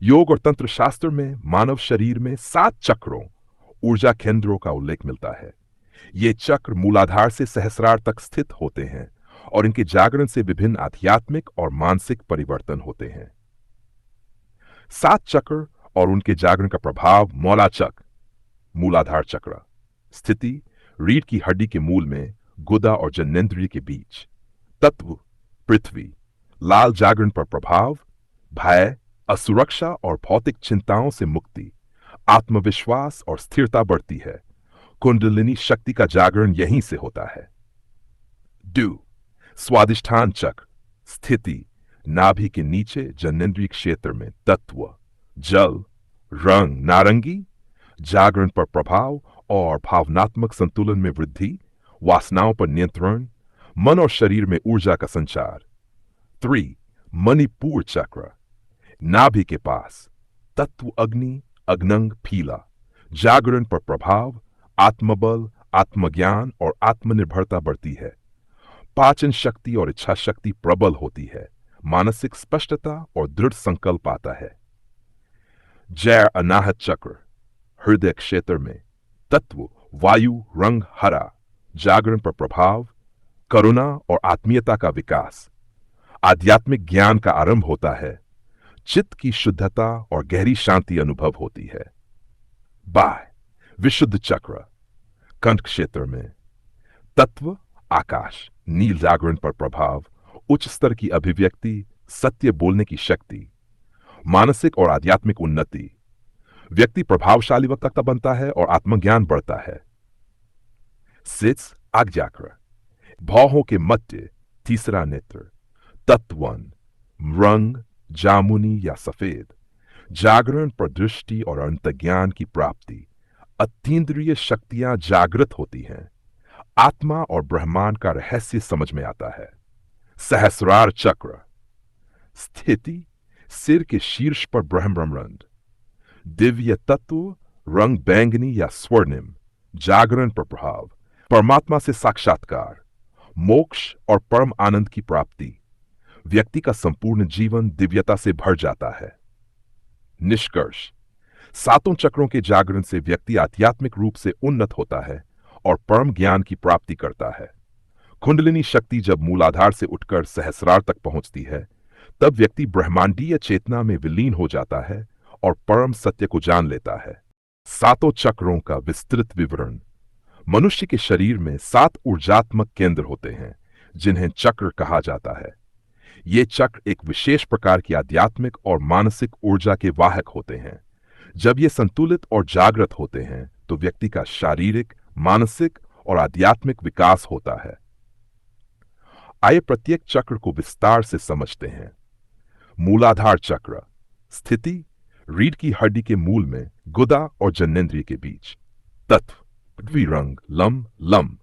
योग और तंत्र शास्त्र में मानव शरीर में 7 चक्रों, ऊर्जा केंद्रों का उल्लेख मिलता है। ये चक्र मूलाधार से सहस्रार तक स्थित होते हैं और इनके जागरण से विभिन्न आध्यात्मिक और मानसिक परिवर्तन होते हैं। 7 चक्र और उनके जागरण का प्रभाव। मौलाचक्र, मूलाधार चक्र, स्थिति रीढ़ की हड्डी के मूल में गुदा और जननेंद्रिय के बीच। तत्व पृथ्वी, लाल जागरण पर प्रभाव। भय, असुरक्षा और भौतिक चिंताओं से मुक्ति, आत्मविश्वास और स्थिरता बढ़ती है। कुंडलिनी शक्ति का जागरण यहीं से होता है। डू, स्वादिष्ठान चक्र, स्थिति नाभि के नीचे जननेंद्रिय क्षेत्र में। तत्व जल, रंग नारंगी, जागरण पर प्रभाव और भावनात्मक संतुलन में वृद्धि, वासनाओं पर नियंत्रण, मन और शरीर में ऊर्जा का संचार। 3. मणिपुर चक्र, नाभि के पास। तत्व अग्नि, अग्नंग पीला, जागरण पर प्रभाव, आत्मबल, आत्मज्ञान और आत्मनिर्भरता बढ़ती है। पाचन शक्ति और इच्छा शक्ति प्रबल होती है। मानसिक स्पष्टता और दृढ़ संकल्प आता है। जय अनाहत चक्र, हृदय क्षेत्र में। तत्व वायु, रंग हरा, जागरण पर प्रभाव, करुणा और आत्मीयता का विकास, आध्यात्मिक ज्ञान का आरंभ होता है। चित्त की शुद्धता और गहरी शांति अनुभव होती है। बाय, विशुद्ध चक्र, कंठ क्षेत्र में। तत्व आकाश, नील, जागरण पर प्रभाव, उच्च स्तर की अभिव्यक्ति, सत्य बोलने की शक्ति, मानसिक और आध्यात्मिक उन्नति, व्यक्ति प्रभावशाली वक्ता बनता है और आत्मज्ञान बढ़ता है। सित्स आज्ञाक्र, भौहों के मध्य, तीसरा नेत्र। तत्वन, रंग जामुनी या सफेद, जागरण पर दृष्टि और अंतज्ञान की प्राप्ति, अतीन्द्रिय शक्तियां जागृत होती हैं। आत्मा और ब्रह्मांड का रहस्य समझ में आता है। सहस्रार चक्र, स्थिति सिर के शीर्ष पर ब्रह्मरंध्र, दिव्य तत्व, रंग बैंगनी या स्वर्णिम, जागरण पर प्रभाव, परमात्मा से साक्षात्कार, मोक्ष और परम आनंद की प्राप्ति, व्यक्ति का संपूर्ण जीवन दिव्यता से भर जाता है। निष्कर्ष, 7 चक्रों के जागरण से व्यक्ति आध्यात्मिक रूप से उन्नत होता है और परम ज्ञान की प्राप्ति करता है। कुंडलिनी शक्ति जब मूलाधार से उठकर सहस्रार तक पहुंचती है, तब व्यक्ति ब्रह्मांडीय चेतना में विलीन हो जाता है और परम सत्य को जान लेता है। 7 चक्रों का विस्तृत विवरण। मनुष्य के शरीर में 7 ऊर्जात्मक केंद्र होते हैं, जिन्हें चक्र कहा जाता है। ये चक्र एक विशेष प्रकार की आध्यात्मिक और मानसिक ऊर्जा के वाहक होते हैं। जब ये संतुलित और जागृत होते हैं, तो व्यक्ति का शारीरिक, मानसिक और आध्यात्मिक विकास होता है। आइए प्रत्येक चक्र को विस्तार से समझते हैं। मूलाधार चक्र, स्थिति रीढ़ की हड्डी के मूल में गुदा और जननेंद्रिय के बीच। तत्व पृथ्वी, रंग लम,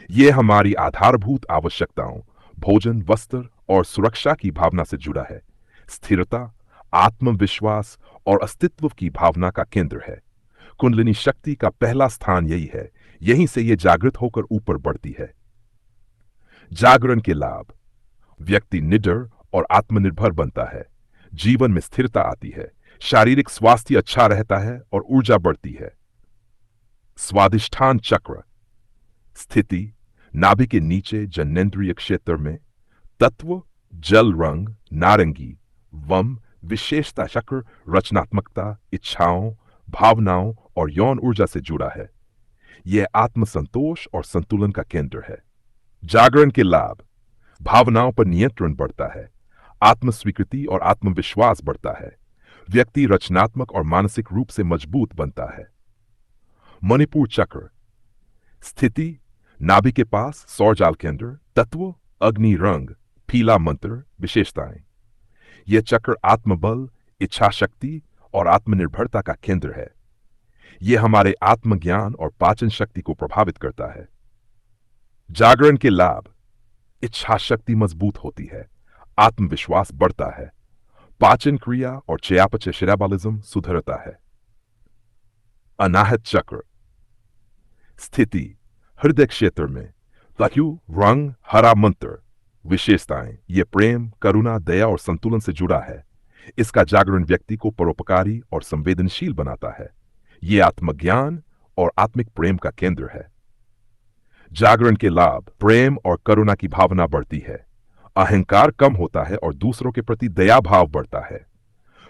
ये हमारी आधारभूत आवश्यकताओं, भोजन, वस्त्र और सुरक्षा की भावना से जुड़ा है। स्थिरता, आत्मविश्वास और अस्तित्व की भावना का केंद्र है। कुंडलिनी शक्ति का पहला स्थान यही है। यहीं से यह जागृत होकर ऊपर बढ़ती है। जागरण के लाभ। व्यक्ति निडर और आत्मनिर्भर बनता है। जीवन में स्थिरता आती है। शारीरिक स्वास्थ्य अच्छा रहता है और ऊर्जा बढ़ती है। स्वादिष्ठान चक्र, स्थिति नाभि के नीचे जननेंद्रिय क्षेत्र में। तत्व जल, रंग नारंगी, वम, विशेषता चक्र रचनात्मकता, इच्छाओं, भावनाओं और यौन ऊर्जा से जुड़ा है। यह आत्मसंतोष और संतुलन का केंद्र है। जागरण के लाभ। भावनाओं पर नियंत्रण बढ़ता है। आत्मस्वीकृति और आत्मविश्वास बढ़ता है। व्यक्ति रचनात्मक और मानसिक रूप से मजबूत बनता है। मणिपुर चक्र, स्थिति नाभि के पास, सौरजाल केंद्र। तत्व अग्नि, रंग पीला, मंत्र, विशेषताएं। यह चक्र आत्मबल, इच्छा शक्ति और आत्मनिर्भरता का केंद्र है। यह हमारे आत्मज्ञान और पाचन शक्ति को प्रभावित करता है। जागरण के लाभ। इच्छा शक्ति मजबूत होती है। आत्मविश्वास बढ़ता है। पाचन क्रिया और चयापचय मेटाबॉलिज्म सुधरता है। अनाहत चक्र, स्थिति हृदय क्षेत्र में। वायु, रंग हरा, मंत्र, विशेषताएं। यह प्रेम, करुणा, दया और संतुलन से जुड़ा है। इसका जागरण व्यक्ति को परोपकारी और संवेदनशील बनाता है। यह आत्मज्ञान और आत्मिक प्रेम का केंद्र है। जागरण के लाभ: प्रेम और करुणा की भावना बढ़ती है, अहंकार कम होता है और दूसरों के प्रति दया भाव बढ़ता है।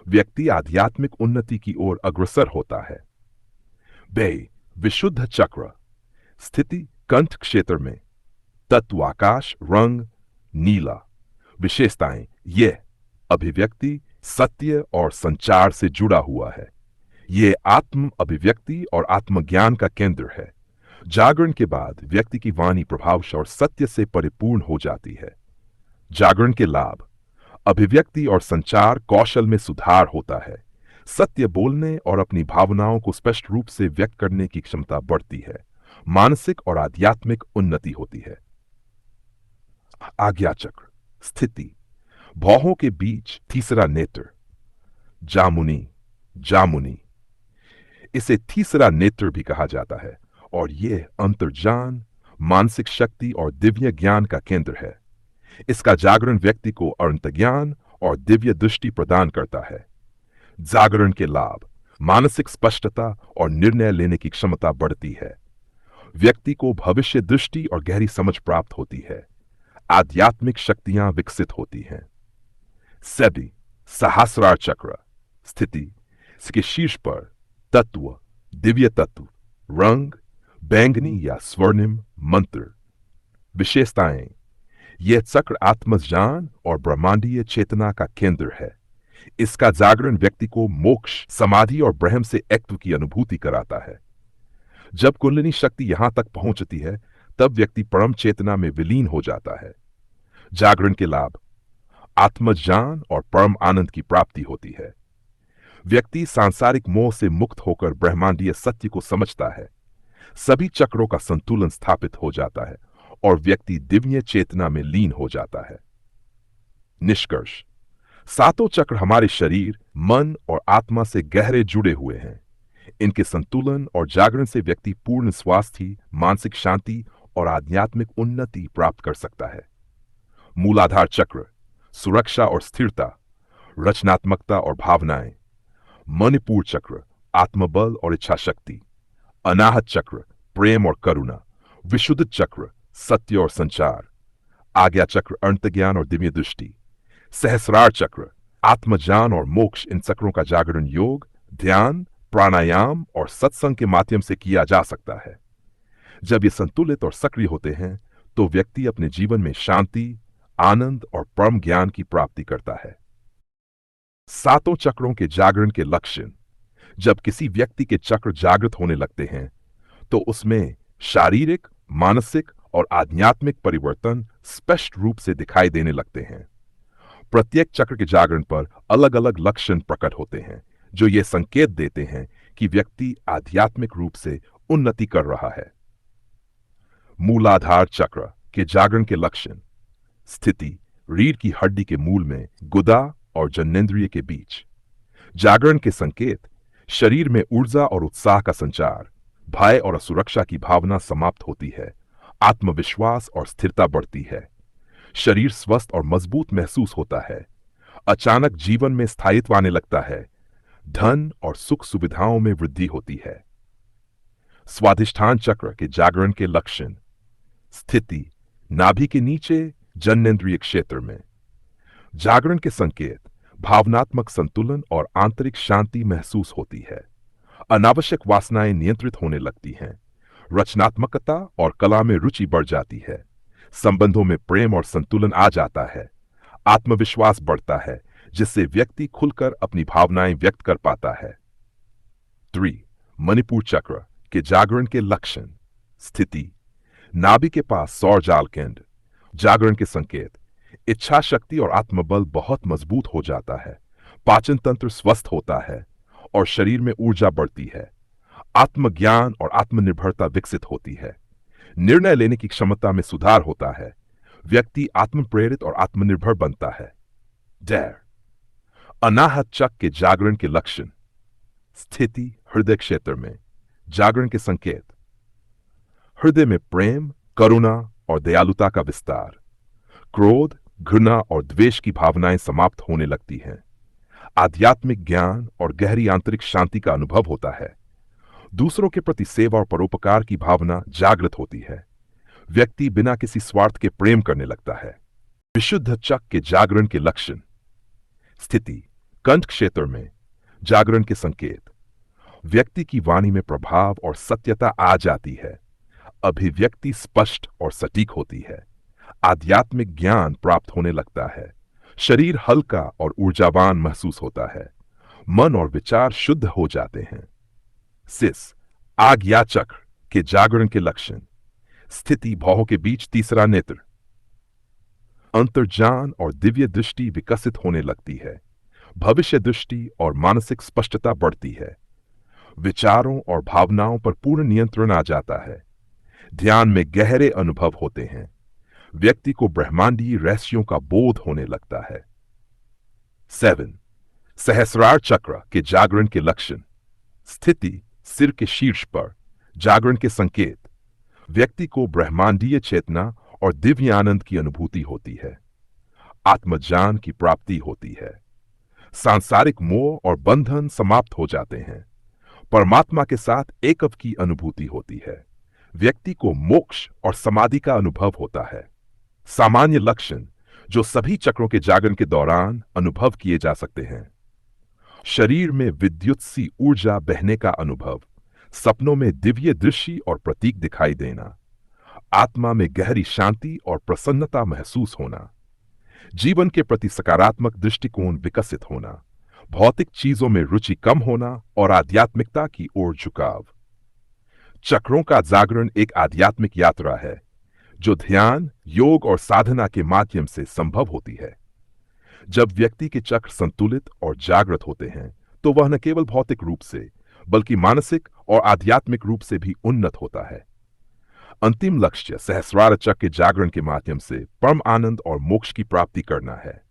व्यक्ति आध्यात्मिक उन्नति की ओर अग्रसर होता है। व्यय विशुद्ध चक्र, स्थिति कंठ क्षेत्र में, तत्व आकाश, रंग नीला। विशेषताएं: यह अभिव्यक्ति, सत्य और संचार से जुड़ा हुआ है। यह आत्म अभिव्यक्ति और आत्मज्ञान का केंद्र है। जागरण के बाद व्यक्ति की वाणी प्रभावशाली और सत्य से परिपूर्ण हो जाती है। जागरण के लाभ: अभिव्यक्ति और संचार कौशल में सुधार होता है। सत्य बोलने और अपनी भावनाओं को स्पष्ट रूप से व्यक्त करने की क्षमता बढ़ती है। मानसिक और आध्यात्मिक उन्नति होती है। आज्ञा चक्र, स्थिति भौहों के बीच तीसरा नेत्र, जामुनी जामुनी। इसे तीसरा नेत्र भी कहा जाता है और यह अंतर्ज्ञान, मानसिक शक्ति और दिव्य ज्ञान का केंद्र है। इसका जागरण व्यक्ति को अंतर्ज्ञान और दिव्य दृष्टि प्रदान करता है। जागरण के लाभ: मानसिक स्पष्टता और निर्णय लेने की क्षमता बढ़ती है। व्यक्ति को भविष्य दृष्टि और गहरी समझ प्राप्त होती है। आध्यात्मिक शक्तियां विकसित होती हैं। सेबी सहस्रार चक्र, स्थिति इसके शीर्ष पर, तत्व दिव्य तत्व, रंग बैंगनी या स्वर्णिम, मंत्र। विशेषताएं: यह चक्र आत्मज्ञान और ब्रह्मांडीय चेतना का केंद्र है। इसका जागरण व्यक्ति को मोक्ष, समाधि और ब्रह्म से ऐक्त्व की अनुभूति कराता है। जब कुंडलिनी शक्ति यहां तक पहुंचती है, तब व्यक्ति परम चेतना में विलीन हो जाता है। जागरण के लाभ: आत्मज्ञान और परम आनंद की प्राप्ति होती है। व्यक्ति सांसारिक मोह से मुक्त होकर ब्रह्मांडीय सत्य को समझता है। सभी चक्रों का संतुलन स्थापित हो जाता है और व्यक्ति दिव्य चेतना में लीन हो जाता है। निष्कर्ष: सातों चक्र हमारे शरीर, मन और आत्मा से गहरे जुड़े हुए हैं। इनके संतुलन और जागरण से व्यक्ति पूर्ण स्वास्थ्य, मानसिक शांति और आध्यात्मिक उन्नति प्राप्त कर सकता है। मूलाधार चक्र, सुरक्षा और स्थिरता, रचनात्मकता और भावनाएं। मणिपुर चक्र, आत्मबल और इच्छा शक्ति। अनाहत चक्र, प्रेम और करुणा। विशुद्ध चक्र, सत्य और संचार। आज्ञा चक्र, अंतज्ञान और दिव्य दृष्टि। सहस्रार चक्र, आत्मज्ञान और मोक्ष। इन चक्रों का जागरण योग, ध्यान, प्राणायाम और सत्संग के माध्यम से किया जा सकता है। जब ये संतुलित और सक्रिय होते हैं तो व्यक्ति अपने जीवन में शांति, आनंद और परम ज्ञान की प्राप्ति करता है। सातों चक्रों के जागरण के लक्षण: जब किसी व्यक्ति के चक्र जागृत होने लगते हैं तो उसमें शारीरिक, मानसिक और आध्यात्मिक परिवर्तन स्पष्ट रूप से दिखाई देने लगते हैं। प्रत्येक चक्र के जागरण पर अलग अलग लक्षण प्रकट होते हैं जो ये संकेत देते हैं कि व्यक्ति आध्यात्मिक रूप से उन्नति कर रहा है। मूलाधार चक्र के जागरण के लक्षण: स्थिति रीढ़ की हड्डी के मूल में, गुदा और जननेंद्रिय के बीच। जागरण के संकेत: शरीर में ऊर्जा और उत्साह का संचार, भय और असुरक्षा की भावना समाप्त होती है, आत्मविश्वास और स्थिरता बढ़ती है, शरीर स्वस्थ और मजबूत महसूस होता है, अचानक जीवन में स्थायित्व आने लगता है, धन और सुख सुविधाओं में वृद्धि होती है। स्वाधिष्ठान चक्र के जागरण के लक्षण: स्थिति नाभि के नीचे, जननेंद्रिय क्षेत्र में। जागरण के संकेत: भावनात्मक संतुलन और आंतरिक शांति महसूस होती है, अनावश्यक वासनाएं नियंत्रित होने लगती हैं, रचनात्मकता और कला में रुचि बढ़ जाती है, संबंधों में प्रेम और संतुलन आ जाता है, आत्मविश्वास बढ़ता है जिससे व्यक्ति खुलकर अपनी भावनाएं व्यक्त कर पाता है। 3. मणिपुर चक्र के जागरण के लक्षण: स्थिति नाभि के पास सौरजाल केंद्र। जागरण के संकेत: इच्छा शक्ति और आत्मबल बहुत मजबूत हो जाता है, पाचन तंत्र स्वस्थ होता है और शरीर में ऊर्जा बढ़ती है, आत्मज्ञान और आत्मनिर्भरता विकसित होती है, निर्णय लेने की क्षमता में सुधार होता है, व्यक्ति आत्म प्रेरित और आत्मनिर्भर बनता है। डैर अनाहत चक्र के जागरण के लक्षण: स्थिति हृदय क्षेत्र में। जागरण के संकेत: हृदय में प्रेम, करुणा और दयालुता का विस्तार, क्रोध, घृणा और द्वेष की भावनाएं समाप्त होने लगती हैं, आध्यात्मिक ज्ञान और गहरी आंतरिक शांति का अनुभव होता है। दूसरों के प्रति सेवा और परोपकार की भावना जागृत होती है। व्यक्ति बिना किसी स्वार्थ के प्रेम करने लगता है। विशुद्ध चक्र के जागरण के लक्षण। स्थिति कंठ क्षेत्र में जागरण के संकेत। व्यक्ति की वाणी में प्रभाव और सत्यता आ जाती है। अभिव्यक्ति स्पष्ट और सटीक होती है। आध्यात्मिक ज्ञान प्राप्त होने लगता है। शरीर हल्का और ऊर्जावान महसूस होता है। मन और विचार शुद्ध हो जाते हैं। सिस आज्ञा चक्र के जागरण के लक्षण। स्थिति भौहों के बीच तीसरा नेत्र। अंतर्ज्ञान और दिव्य दृष्टि विकसित होने लगती है। भविष्य दृष्टि और मानसिक स्पष्टता बढ़ती है। विचारों और भावनाओं पर पूर्ण नियंत्रण आ जाता है। ध्यान में गहरे अनुभव होते हैं। व्यक्ति को ब्रह्मांडीय रहस्यों का बोध होने लगता है। 7 सहस्रार चक्र के जागरण के लक्षण। स्थिति सिर के शीर्ष पर जागरण के संकेत। व्यक्ति को ब्रह्मांडीय चेतना और दिव्य आनंद की अनुभूति होती है। आत्मज्ञान की प्राप्ति होती है। सांसारिक मोह और बंधन समाप्त हो जाते हैं। परमात्मा के साथ एकत्व की अनुभूति होती है। व्यक्ति को मोक्ष और समाधि का अनुभव होता है। सामान्य लक्षण जो सभी चक्रों के जागरण के दौरान अनुभव किए जा सकते हैं। शरीर में विद्युत सी ऊर्जा बहने का अनुभव। सपनों में दिव्य दृश्य और प्रतीक दिखाई देना। आत्मा में गहरी शांति और प्रसन्नता महसूस होना। जीवन के प्रति सकारात्मक दृष्टिकोण विकसित होना। भौतिक चीजों में रुचि कम होना और आध्यात्मिकता की ओर झुकाव। चक्रों का जागरण एक आध्यात्मिक यात्रा है जो ध्यान, योग और साधना के माध्यम से संभव होती है। जब व्यक्ति के चक्र संतुलित और जागृत होते हैं तो वह न केवल भौतिक रूप से बल्कि मानसिक और आध्यात्मिक रूप से भी उन्नत होता है। अंतिम लक्ष्य सहस्रार चक्र के जागरण के माध्यम से परम आनंद और मोक्ष की प्राप्ति करना है।